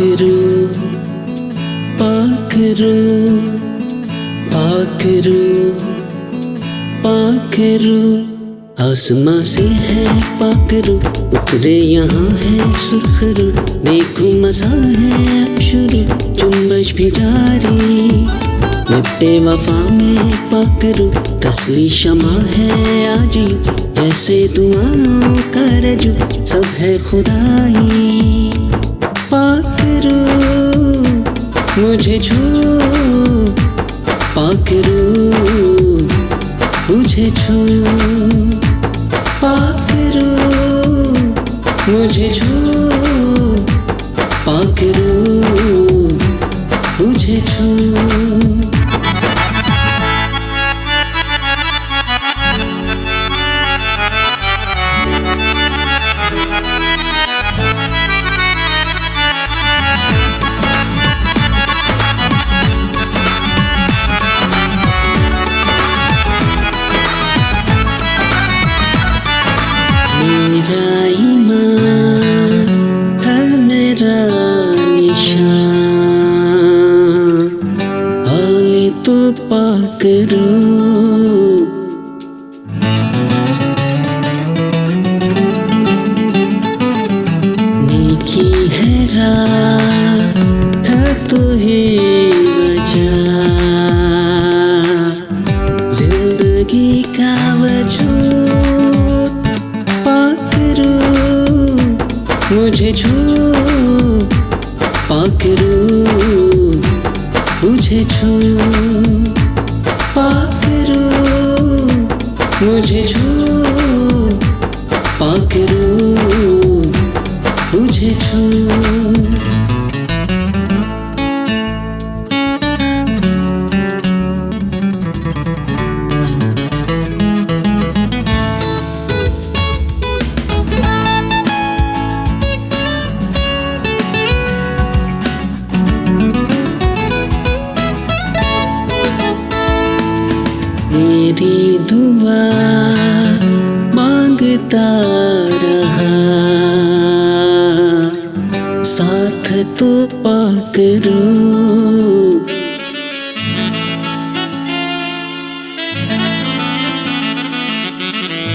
पाखरू पाखरू पाखरू पाखरू आसमां से है पाखरू, उतरे यहाँ है सुरखरू। देखो मजा है अब शुरू, जुम्बश भी जारी। निपटे वफा में पाखरू, तसली शमा है आजी। जैसे दुआओं का रजू, सब है खुदाई। पाखरू मुझे छू, पाखरू मुझे छू, पाखरू मुझे छू, पाखरू मुझे छू। मेरा ईमान है मेरा निशान, हाले तो पाखरू। नेकी है राह है तो ही वजह, जिंदगी का वजूद। पाखरू मुझे छू, पाखरू मुझे छू, पाखरू मुझे छू, पाखरू मुझे छू। मेरी दुआ मांगता रहा, साथ तो पाखरू।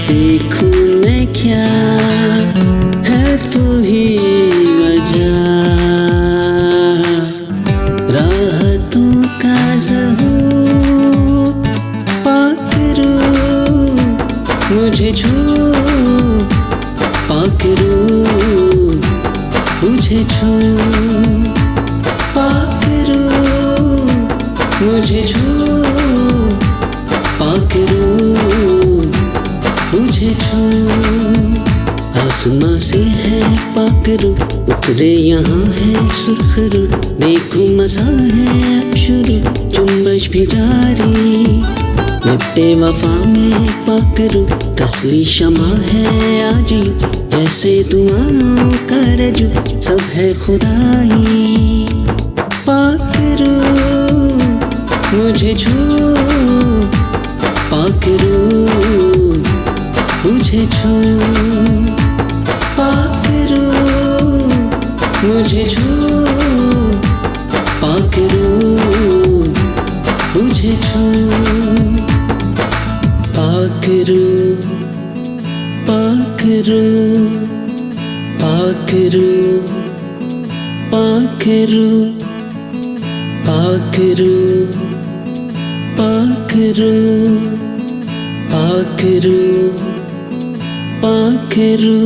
देखूं मैं क्या है तू ही वजह, राहतों का ज़हूर। पाखरू मुझे छू, पाखरू मुझे छू, पाखरू मुझे छू, पाखरू मुझे छू। आसमां से है पाखरू, उतरे यहाँ है सुरखरू। देखो मजा है अब शुरू, जुम्बश भी जारी। निपटे वफा में पाखरू, तसली शमा है आजी। जैसे दुआओं का रजू, सब है खुदाई। पाखरू मुझे छू, पाखरू मुझे छू, पाखरू मुझे छू, पाखरू मुझे छू। पाखरू पाखरू पाखरू पाखरू पाखरू पाखरू पाखरू पाखरू।